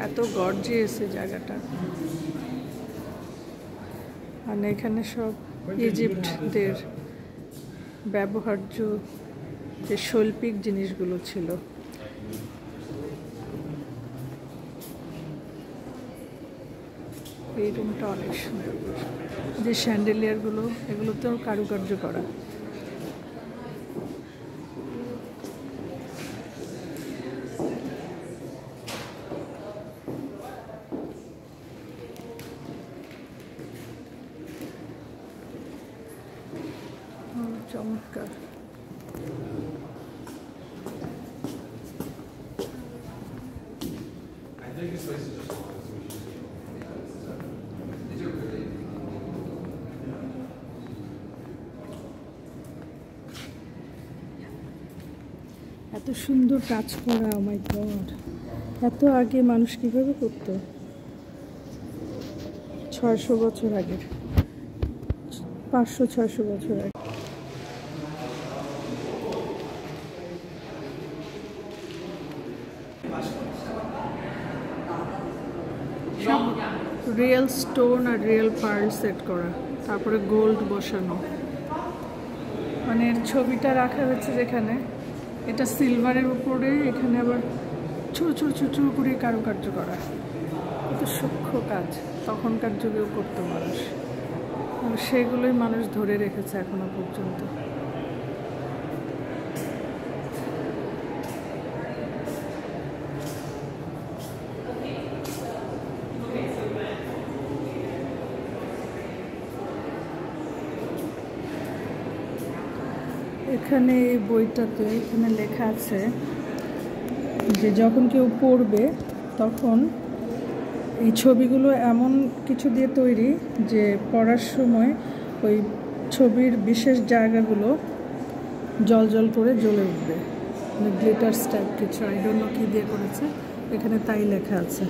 এত গর্জিয়াস এই জায়গাটা। আর এখানে সব ইজিপ্টদের ব্যবহার্য যে শৈল্পিক জিনিসগুলো ছিল। এই রুমটা অনেক সুন্দর, যে স্যান্ডেলিয়ারগুলো এগুলোতেও কারুকার্য করা। চমৎকার। এত সুন্দর কাজ করা, ও মাই গড! এত আগে মানুষ কিভাবে করতো? 600 বছর আগের, 500-600 বছর আগে। রিয়েল স্টোন আর রিয়েল পার্ল সেট করা, তারপরে গোল্ড বসানো। মানে ছবিটা রাখা হয়েছে যেখানে, এটা সিলভারের উপরে, এখানে আবার ছোট ছোট ছোট করে কারুকার্য করা। কত সূক্ষ্ম কাজ, তখনকার যুগেও করতো মানুষ, সেগুলোই মানুষ ধরে রেখেছে এখনো পর্যন্ত। এখানে এই বইটাতে এখানে লেখা আছে যে যখন কেউ পড়বে তখন এই ছবিগুলো এমন কিছু দিয়ে তৈরি যে পড়ার সময় ওই ছবির বিশেষ জায়গাগুলো জল জল করে জ্বলে উঠবে, মানে গ্লিটার্স টাইপ কিছু, আই ডোন্ট নো কী দিয়ে করেছে, এখানে তাই লেখা আছে।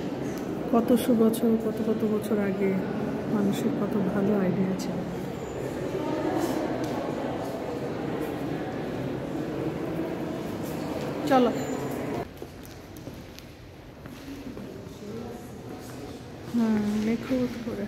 কত বছর, কত বছর আগে মানুষের কত ভালো আইডিয়া ছিল। চলো। নিখুঁত করে।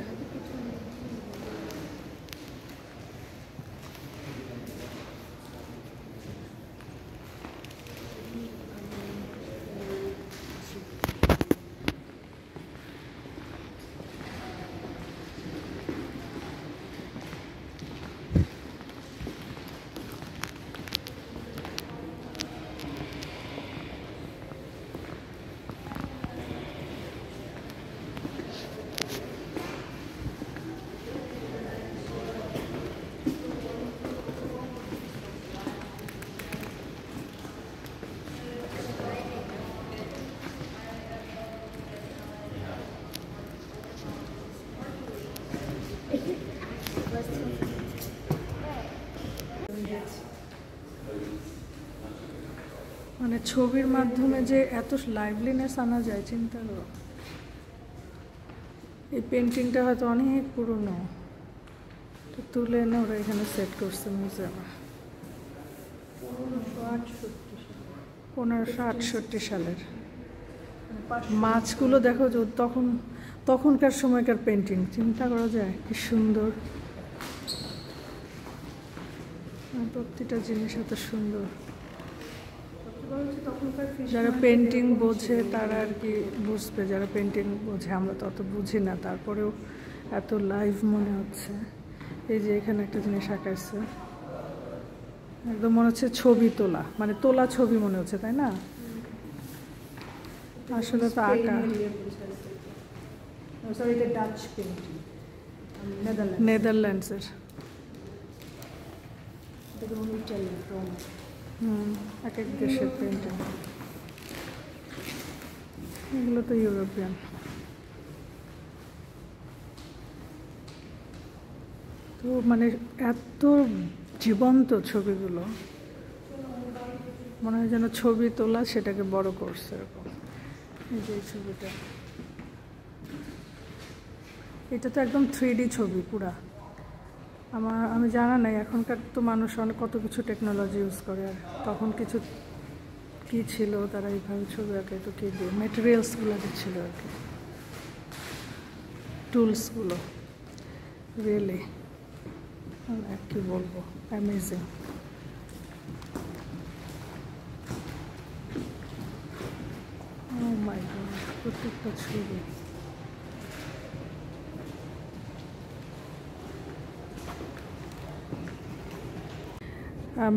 মানে ছবির মাধ্যমে যে এত লাইভলিনেস আনা যায়, চিন্তা করো। এই পেন্টিংটা হয়তো অনেক পুরনো, তো তুলে এনে ওরা এখানে সেট করছে মিউজিয়ামে। 1568 সালের। মাছগুলো দেখো, যে তখনকার সময়কার পেন্টিং, চিন্তা করা যায় কি সুন্দর। প্রতিটা জিনিস এত সুন্দর। যারা পেন্টিং বোঝে তারা আর কি বুঝবে, যারা পেন্টিং বোঝে, আমরা তো অত বুঝি না, তারপরেও এত লাইভ মনে হচ্ছে। এই যে এখানে একটা জিনিস আঁকাইছে, একদম মনে হচ্ছে ছবি তোলা, মানে তোলা ছবি মনে হচ্ছে, তাই না? আসলে তো আঁকা। নেদারল্যান্ডসের। এক এক দেশের পেন্টিং, এগুলো তো ইউরোপিয়ান। তো মানে এত জীবন্ত ছবিগুলো, মনে হয় যেন ছবি তোলা সেটাকে বড় করছে এরকম। এই যে ছবিটা, এটা তো একদম 3D ছবি পুরা। আমি জানা নাই, এখনকার তো মানুষ অনেক কত কিছু টেকনোলজি ইউজ করে, আর তখন কিছু কি ছিল তারা এইভাবে ছবি আঁকে, তো কি দিয়ে মেটেরিয়ালসগুলো দিচ্ছিল আর কি, টুলসগুলো। রিয়েলি কি বলবো, অ্যামেজিং। ও মাই গড, প্রত্যেকটা ছবি।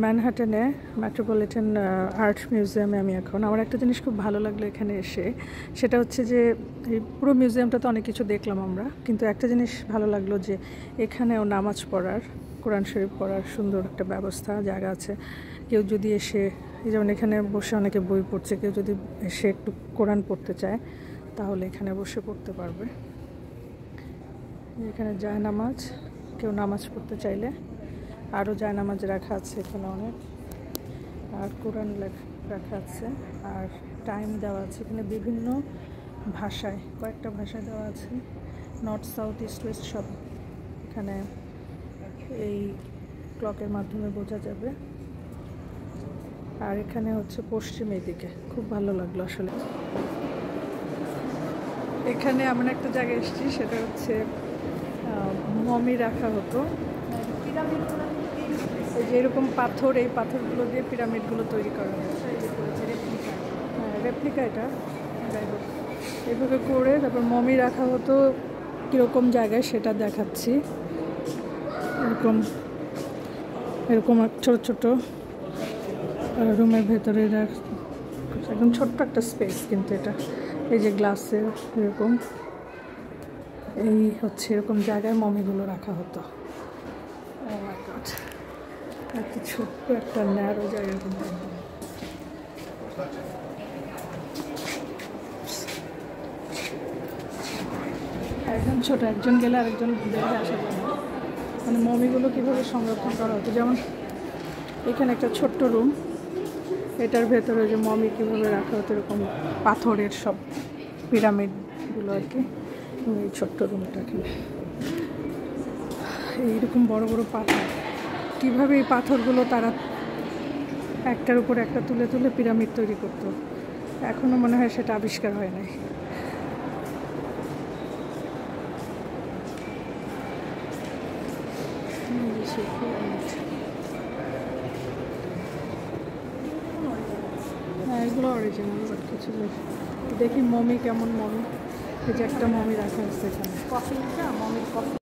ম্যানহাটনে মেট্রোপলিটন আর্ট মিউজিয়ামে আমি এখন। আমার একটা জিনিস খুব ভালো লাগলো এখানে এসে, সেটা হচ্ছে যে এই পুরো মিউজিয়ামটা তো অনেক কিছু দেখলাম আমরা, কিন্তু একটা জিনিস ভালো লাগলো যে এখানেও নামাজ পড়ার, কোরআন শরীফ পড়ার সুন্দর একটা ব্যবস্থা, জায়গা আছে। কেউ যদি এসে, এই যেমন এখানে বসে অনেকে বই পড়ছে, কেউ যদি এসে একটু কোরআন পড়তে চায় তাহলে এখানে বসে পড়তে পারবে। এখানে যায় নামাজ, কেউ নামাজ পড়তে চাইলে আরও জায়নামাজ রাখা আছে এখানে অনেক, আর কোরআন রাখা আছে, আর টাইম দেওয়া আছে এখানে বিভিন্ন ভাষায়, কয়েকটা ভাষায় দেওয়া আছে, নর্থ সাউথ ইস্ট ওয়েস্ট সব এখানে এই ক্লকের মাধ্যমে বোঝা যাবে। আর এখানে হচ্ছে পশ্চিম দিকে, খুব ভালো লাগলো আসলে। এখানে এমন একটা জায়গায় এসেছি, সেটা হচ্ছে মমি রাখা হতো। এই যে এরকম পাথর, এই পাথরগুলো দিয়ে পিরামিডগুলো তৈরি করা হয়েছে। হ্যাঁ, রেপ্লিকা এটা, যাই হোক এইভাবে করে তারপর মমি রাখা হতো কীরকম জায়গায় সেটা দেখাচ্ছি। এরকম এরকম ছোট ছোট রুমের ভেতরে একদম ছোট্ট একটা স্পেস, কিন্তু এটা এই যে গ্লাসের এরকম, এই হচ্ছে এরকম জায়গায় মমিগুলো রাখা হতো। ও মাই গড, এত ছোট্ট একটা ন্যারো জায়গা, কিন্তু একদম ছোট, একজন গেলে আরেকজন দেখে আসা যায় না। মানে মমিগুলো কীভাবে সংরক্ষণ করা হতো, যেমন এখানে একটা ছোট্ট রুম, এটার ভেতরে যে মমি কীভাবে রাখা হতো, এরকম পাথরের সব পিরামিডগুলো আর কি। এই ছোট্ট রুমটাকে এইরকম বড় বড় পাথর, কীভাবে এই পাথরগুলো তারা একটার উপর একটা তুলে তুলে পিরামিড তৈরি করতো, এখনও মনে হয় সেটা আবিষ্কার হয় নাই। হ্যাঁ, এগুলো অরিজিনাল, বাট কিছু দেখি মমি কেমন মমি। এই যে একটা মমি রাখা হচ্ছে এখানে, কফিটা মমির কফি।